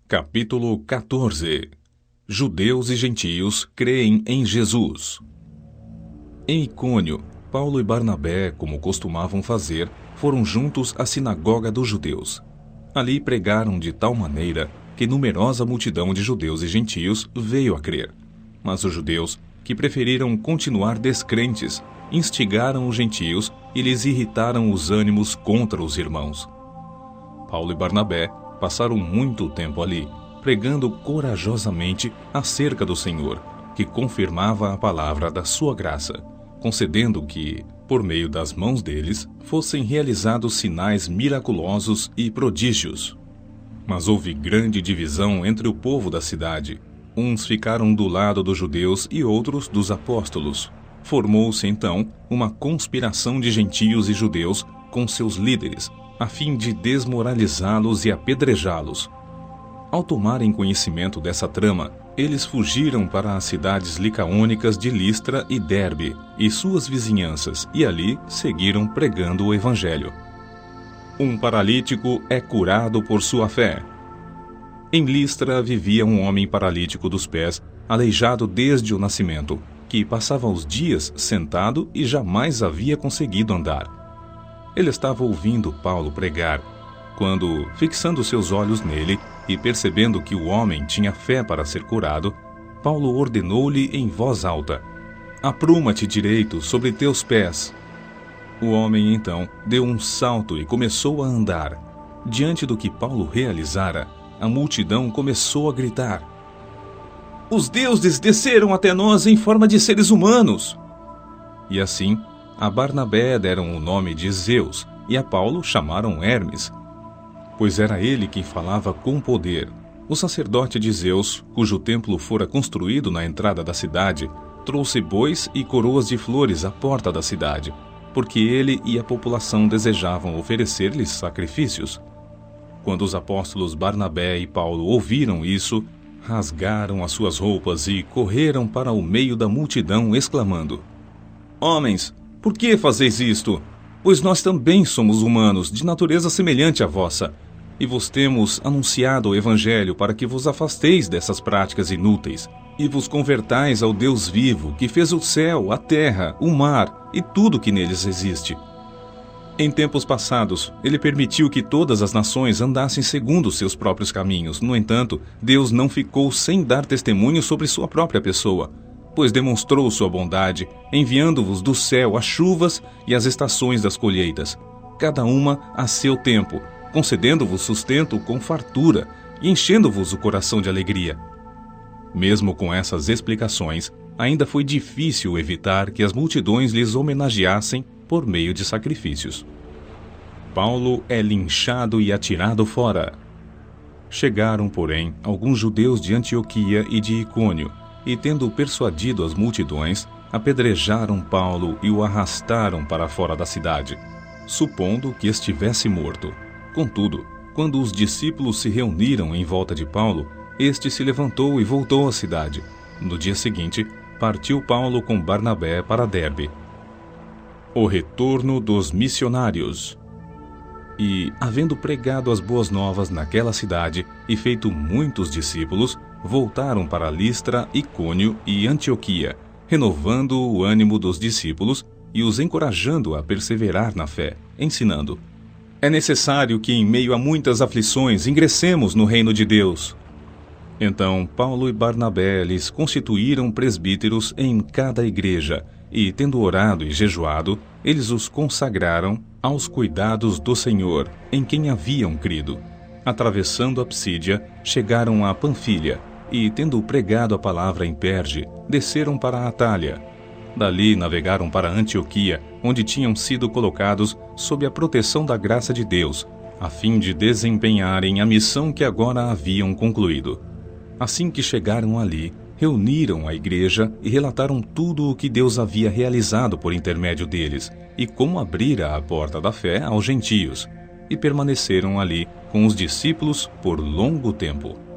Capítulo 14. Judeus e gentios creem em Jesus. Em Icônio, Paulo e Barnabé, como costumavam fazer, foram juntos à sinagoga dos judeus. Ali pregaram de tal maneira que numerosa multidão de judeus e gentios veio a crer. Mas os judeus, que preferiram continuar descrentes, instigaram os gentios e lhes irritaram os ânimos contra os irmãos. Paulo e Barnabé passaram muito tempo ali, pregando corajosamente acerca do Senhor, que confirmava a palavra da sua graça, concedendo que, por meio das mãos deles, fossem realizados sinais miraculosos e prodígios. Mas houve grande divisão entre o povo da cidade. Uns ficaram do lado dos judeus e outros dos apóstolos. Formou-se, então, uma conspiração de gentios e judeus com seus líderes, a fim de desmoralizá-los e apedrejá-los. Ao tomarem conhecimento dessa trama, eles fugiram para as cidades licaônicas de Listra e Derbe e suas vizinhanças, e ali seguiram pregando o evangelho. Um paralítico é curado por sua fé. Em Listra vivia um homem paralítico dos pés, aleijado desde o nascimento, que passava os dias sentado e jamais havia conseguido andar. Ele estava ouvindo Paulo pregar, quando, fixando seus olhos nele e percebendo que o homem tinha fé para ser curado, Paulo ordenou-lhe em voz alta: "Apruma-te direito sobre teus pés." O homem, então, deu um salto e começou a andar. Diante do que Paulo realizara, a multidão começou a gritar: "Os deuses desceram até nós em forma de seres humanos!" E assim, a Barnabé deram o nome de Zeus, e a Paulo chamaram Hermes, pois era ele quem falava com poder. O sacerdote de Zeus, cujo templo fora construído na entrada da cidade, trouxe bois e coroas de flores à porta da cidade, porque ele e a população desejavam oferecer-lhes sacrifícios. Quando os apóstolos Barnabé e Paulo ouviram isso, rasgaram as suas roupas e correram para o meio da multidão, exclamando: "Homens, por que fazeis isto? Pois nós também somos humanos, de natureza semelhante à vossa, e vos temos anunciado o Evangelho para que vos afasteis dessas práticas inúteis, e vos convertais ao Deus vivo, que fez o céu, a terra, o mar e tudo que neles existe. Em tempos passados, ele permitiu que todas as nações andassem segundo seus próprios caminhos. No entanto, Deus não ficou sem dar testemunho sobre sua própria pessoa, pois demonstrou sua bondade, enviando-vos do céu as chuvas e as estações das colheitas, cada uma a seu tempo, concedendo-vos sustento com fartura e enchendo-vos o coração de alegria." Mesmo com essas explicações, ainda foi difícil evitar que as multidões lhes homenageassem por meio de sacrifícios. Paulo é linchado e atirado fora. Chegaram, porém, alguns judeus de Antioquia e de Icônio, e, tendo persuadido as multidões, apedrejaram Paulo e o arrastaram para fora da cidade, supondo que estivesse morto. Contudo, quando os discípulos se reuniram em volta de Paulo, este se levantou e voltou à cidade. No dia seguinte, partiu Paulo com Barnabé para Derbe. O retorno dos missionários. E, havendo pregado as boas novas naquela cidade e feito muitos discípulos, voltaram para Listra, Icônio e Antioquia, renovando o ânimo dos discípulos e os encorajando a perseverar na fé, ensinando: "É necessário que, em meio a muitas aflições, ingressemos no reino de Deus." Então Paulo e Barnabé lhes constituíram presbíteros em cada igreja, e, tendo orado e jejuado, eles os consagraram aos cuidados do Senhor, em quem haviam crido. Atravessando a Psídia, chegaram a Panfilha, e, tendo pregado a palavra em Perge, desceram para a Atália. Dali navegaram para Antioquia, onde tinham sido colocados sob a proteção da graça de Deus, a fim de desempenharem a missão que agora haviam concluído. Assim que chegaram ali, reuniram a igreja e relataram tudo o que Deus havia realizado por intermédio deles, e como abrira a porta da fé aos gentios, e permaneceram ali com os discípulos por longo tempo.